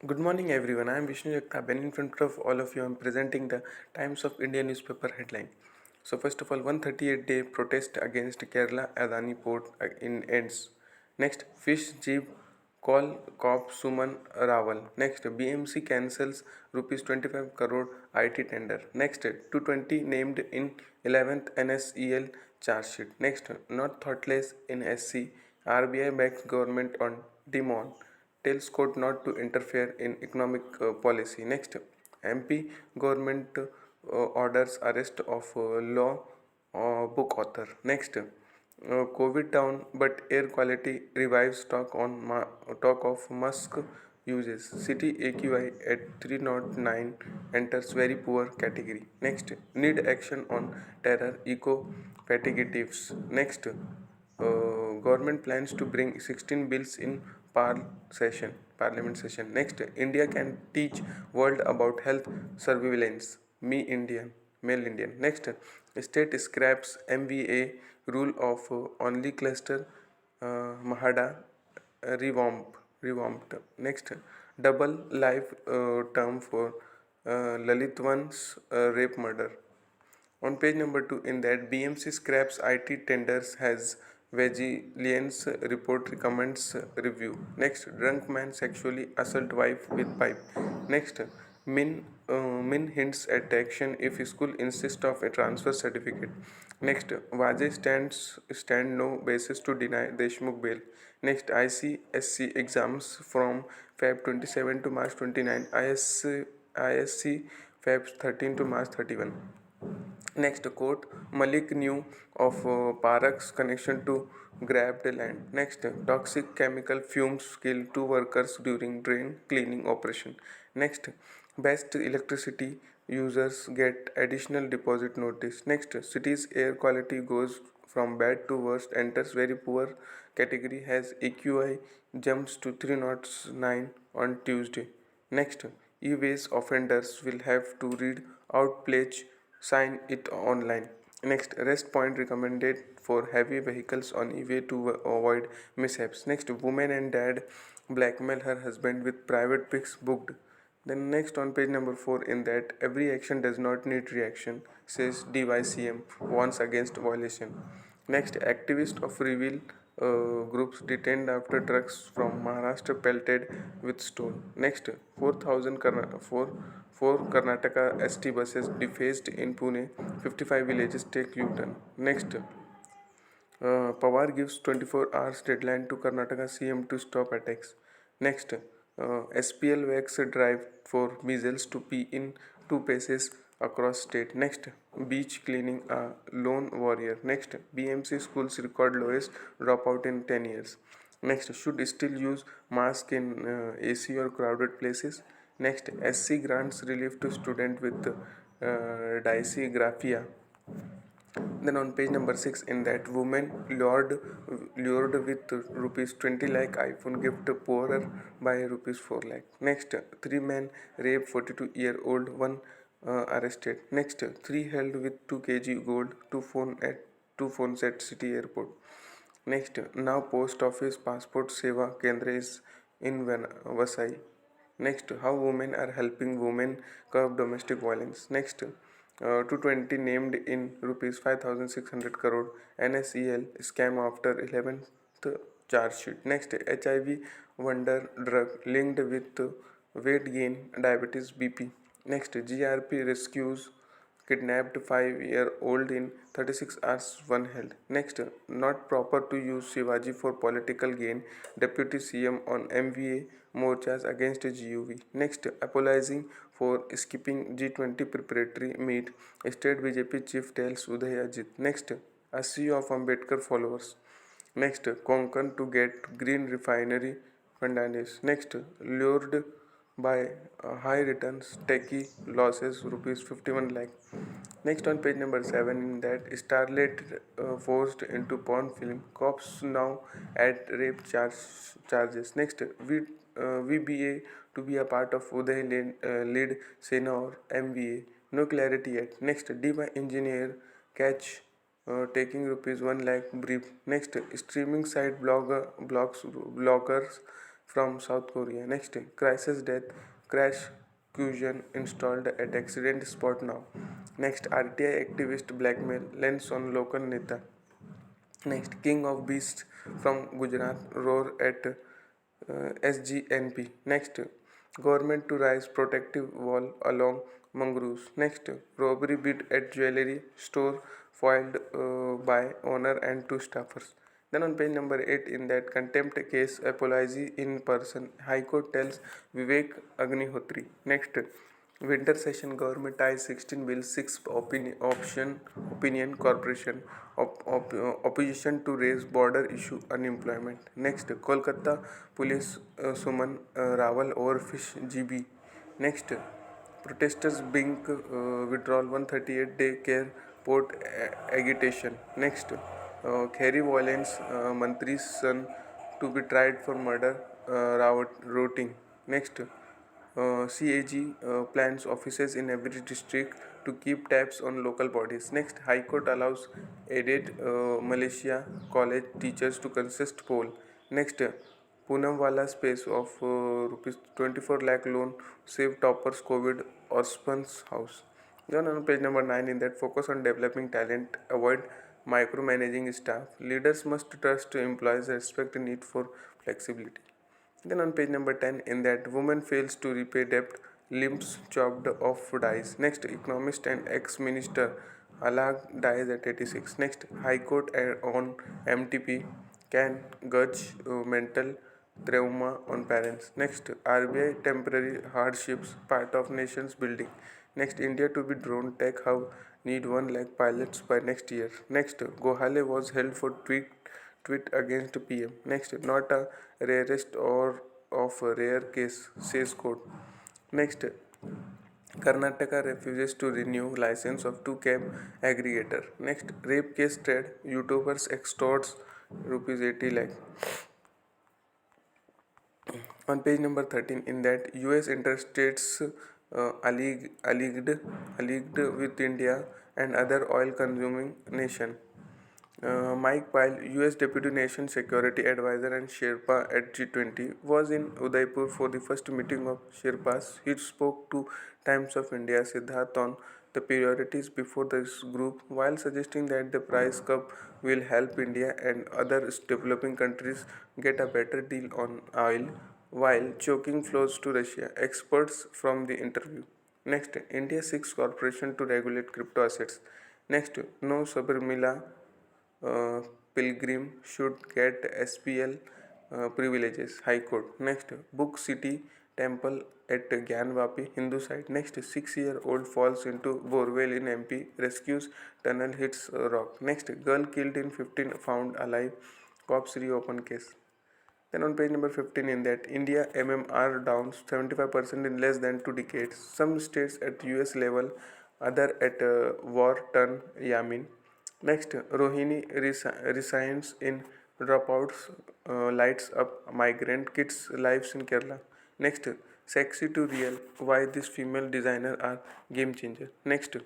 Good morning, everyone. I am Vishnu Jagtap, and in front of all of you, I am presenting the Times of India newspaper headline. So, first of all, 138-day protest against Kerala Adani port in ends. Next, fish jeep call cop Suman Rawal. Next, BMC cancels rupees 25 crore IT tender. Next, 220 named in 11th NSEL charge sheet. Next, not thoughtless in SC. RBI backs government on demand tells court not to interfere in economic policy. Next, MP government orders arrest of law book author. Next, COVID down but air quality revives talk of Musk uses. City AQI at 309 enters very poor category. Next, need action on terror eco fatigues. Next, government plans to bring 16 bills in parliament session. Next, India can teach world about health surveillance. Me Indian, male Indian. Next, state scraps MVA rule of only cluster Mahada revamped. Next, double life term for Lalitwan's rape murder. On page number 2, in that BMC scraps IT tenders has vigilance report recommends review. Next, drunk man sexually assault wife with pipe. Next, Min hints at action if school insists of a transfer certificate. Next, Vajay stand no basis to deny Deshmukh bail. Next, ICSC exams from Feb 27 to March 29. ISC Feb 13 to March 31. Next, quote Malik knew of Parak's connection to grabbed land. Next, toxic chemical fumes kill two workers during drain cleaning operation. Next, best electricity users get additional deposit notice. Next, city's air quality goes from bad to worst, enters very poor category, has AQI jumps to 309 on Tuesday. Next, e-waste offenders will have to read out pledge sign it online. Next, rest point recommended for heavy vehicles on e-way to avoid mishaps. Next, woman and dad blackmail her husband with private pics booked. Then next on page number 4, in that every action does not need reaction, says DYCM warns against violation. Next, activist of reveal groups detained after trucks from Maharashtra pelted with stone. Next, 4 Karnataka ST buses defaced in Pune, 55 villages take U-turn. Next, Pawar gives 24 hours deadline to Karnataka CM to stop attacks. Next, SPL works a drive for measles to pee in 2 places across state. Next, beach cleaning a lone warrior. Next, BMC schools record lowest dropout in 10 years. Next, should still use mask in AC or crowded places. Next, SC grants relief to student with dysgraphia. Then on page number 6, in that woman lured with rupees 20 lakh iPhone gift poorer by rupees 4 lakh. Next, 3 men rape 42-year-old, one arrested. Next, 3 held with 2 kg gold, two phones at city airport. Next, now post office passport seva kendra is in Vasai. Next, how women are helping women curb domestic violence. Next, 220 named in rupees 5600 crore NSEL scam after 11th charge sheet. Next, HIV wonder drug linked with weight gain, diabetes, BP. Next, GRP rescues kidnapped 5-year-old in 36 hours, one held. Next, not proper to use Shivaji for political gain, Deputy CM on MVA morchas against GUV. Next, apologizing for skipping G20 preparatory meet, State BJP chief tells Uday Ajit. Next, a sea of Ambedkar followers. Next, Konkan to get green refinery Fernandes. Next, lured by high returns, techie losses rupees 51 lakh. Next on page number 7, in that Starlet forced into porn film, cops now add charges. Next, VBA to be a part of Uday lead Sena or MVA. No clarity yet. Next, DY engineer catch taking rupees 1 lakh brief. Next, streaming site bloggers from South Korea. Next, crisis death crash fusion installed at accident spot now. Next, RTI activist blackmail lens on local neta. Next, King of Beasts from Gujarat roar at SGNP. Next, government to rise protective wall along mangroves. Next, robbery bid at jewelry store foiled by owner and two staffers. Then on page number 8, in that contempt case, apology in person. High Court tells Vivek Agnihotri. Next, winter session government ties 16 bills, 6 opinion corporation, opposition to raise border issue unemployment. Next, Kolkata police summon Rawal over fish GB. Next, protesters bring withdrawal 138-day care port agitation. Next, Kheri violence Mantri's son to be tried for murder routing. Next, CAG plans offices in every district to keep tabs on local bodies. Next, High Court allows aided Malaysia college teachers to contest poll. Next, Poonamwala space of rupees 24 lakh loan save toppers COVID orphans house. Then on page number 9, in that focus on developing talent, avoid micromanaging staff. Leaders must trust employees, respect the need for flexibility. Then on page number 10, in that woman fails to repay debt, limbs chopped off dies. Next, economist and ex-minister Alag dies at 86. Next, High Court on MTP can gauge mental trauma on parents. Next, RBI temporary hardships part of nation's building. Next, India to be drone tech hub need 1 lakh pilots by next year. Next, Gohale was held for tweet against PM. Next, not a rarest or of a rare case, says court. Next, Karnataka refuses to renew license of 2 cab aggregator. Next, rape case trade, YouTubers extorts rupees 80 lakh. On page number 13, in that US interstates alleged with India and other oil consuming nation. Mike Pyle, US Deputy Nation Security Advisor and Sherpa at G20, was in Udaipur for the first meeting of Sherpas. He spoke to Times of India Siddharth on the priorities before this group, while suggesting that the price cap will help India and other developing countries get a better deal on oil, while choking flows to Russia. Experts from the interview. Next, India seeks corporation to regulate crypto assets. Next, no Sabarimala pilgrim should get SPL privileges. High Court. Next, Book City Temple at Gyanvapi, Hindu site. Next, 6-year-old falls into borewell in MP, rescues tunnel, hits rock. Next, girl killed in 15 found alive, cops reopen case. Then on page number 15, in that India MMR down 75% in less than 2 decades. Some states at US level, other at war turn Yamin. Next, Rohini resigns in dropouts, lights up migrant kids' lives in Kerala. Next, sexy to real, why this female designer are game changer. Next,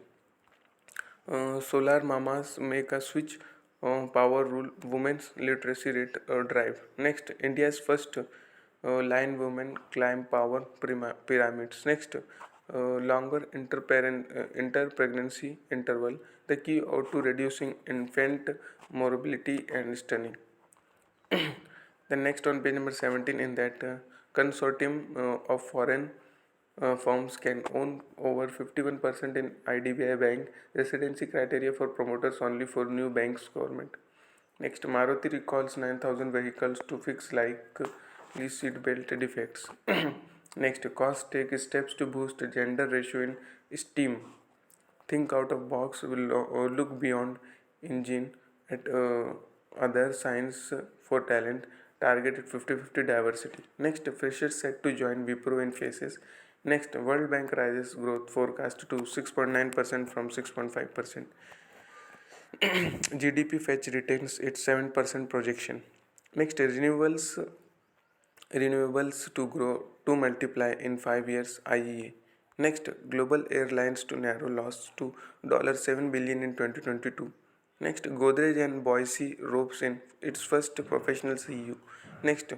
solar mamas make a switch power rule women's literacy rate drive. Next, India's first line women climb power pyramids. Next, longer interpregnancy interval, the key to reducing infant morbidity and stunning. Then next on page number 17, in that consortium of foreign firms can own over 51% in IDBI Bank. Residency criteria for promoters only for new banks government. Next, Maruti recalls 9,000 vehicles to fix likely seat belt defects. Next, cost take steps to boost gender ratio in STEAM. Think out of box, will look beyond engine at other science for talent, targeted 50-50 diversity. Next, freshers set to join Wipro in phases. Next, World Bank rises growth forecast to 6.9% from 6.5%. GDP fetch retains its 7% projection. Next, renewables to grow to multiply in 5 years, IEA. Next, global airlines to narrow loss to $7 billion in 2022. Next, Godrej and Boise ropes in its first professional CEO. Next,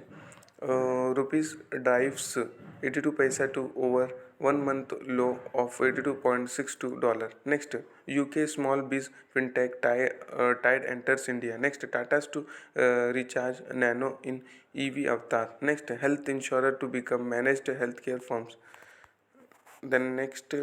Rupees drives 82 paisa to over 1 month low of $82.62. Next, UK small biz fintech Tide enters India. Next, Tata's to recharge Nano in EV avatar. Next, health insurer to become managed healthcare firms. Then next.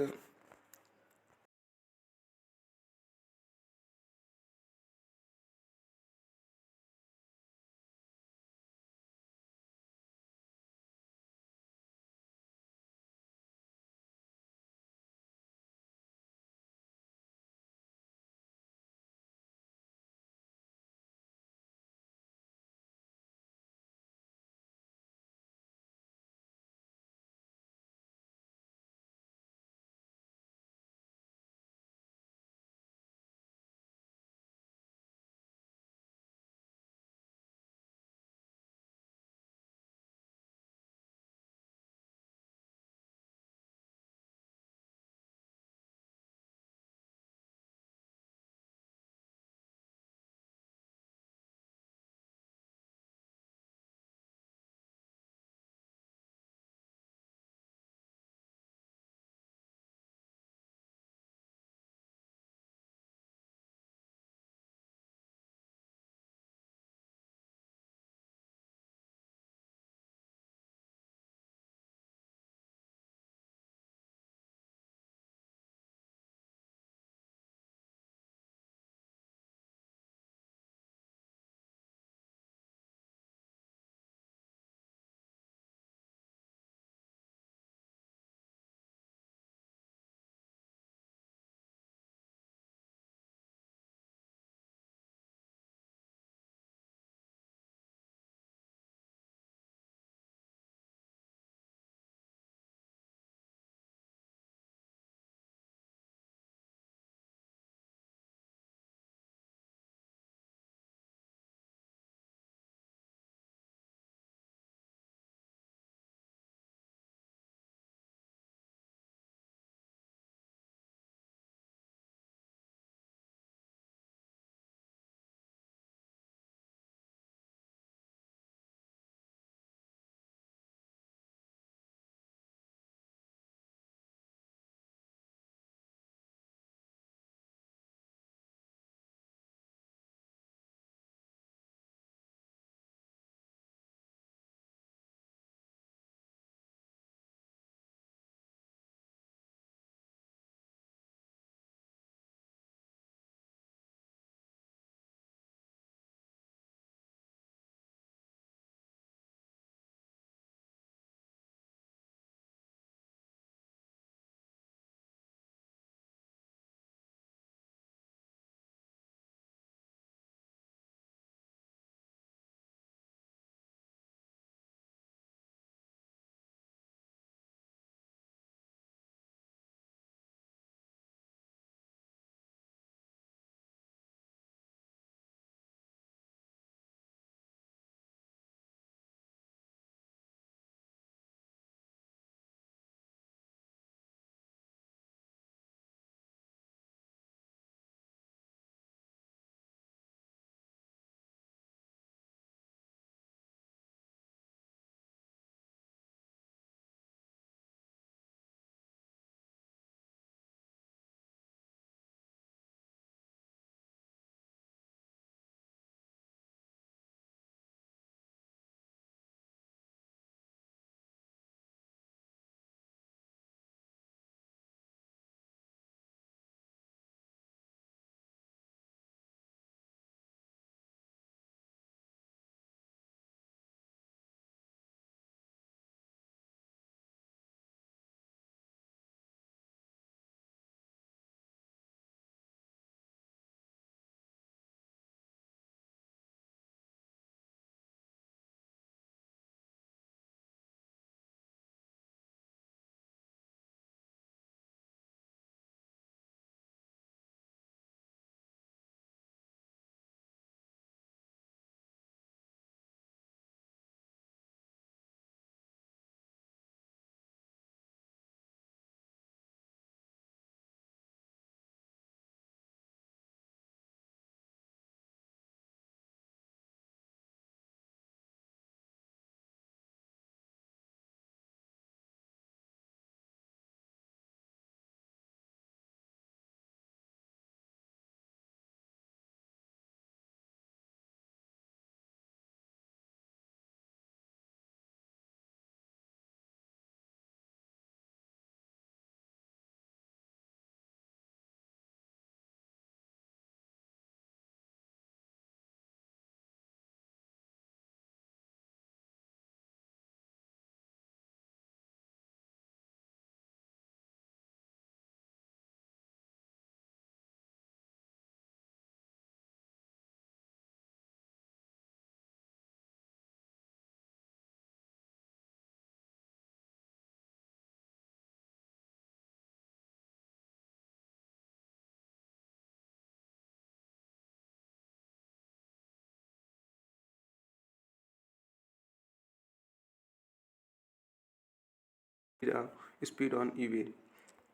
speed on e-way.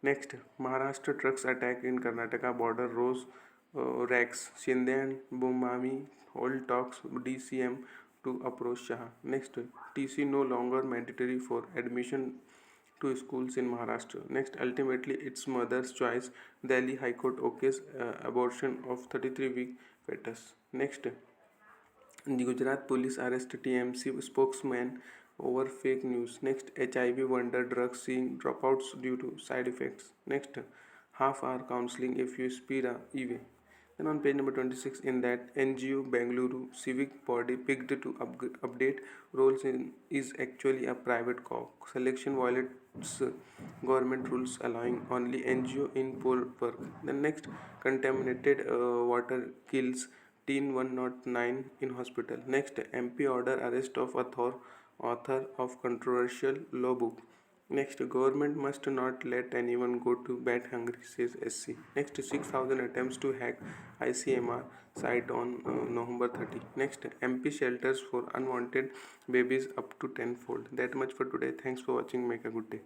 Next, Maharashtra trucks attack in Karnataka border rose racks. Shinde and Bumami hold talks DCM to approach Shah. Next, TC no longer mandatory for admission to schools in Maharashtra. Next, ultimately, its mother's choice. Delhi High Court okays abortion of 33-week fetus. Next, the Gujarat police arrest TMC spokesman over fake news. Next, HIV wonder drug seeing dropouts due to side effects. Next, half hour counseling if you speed EV. Then on page number 26, in that NGO Bengaluru civic body picked to update roles in is actually a private corp. Selection violates government rules allowing only NGO in poor work. The next, contaminated water kills teen 109 in hospital. Next, MP order arrest of author of controversial law book. Next, government must not let anyone go to bed hungry, says SC. Next, 6,000 attempts to hack ICMR site on November 30. Next, MP shelters for unwanted babies up to tenfold. That much for today. Thanks for watching. Make a good day.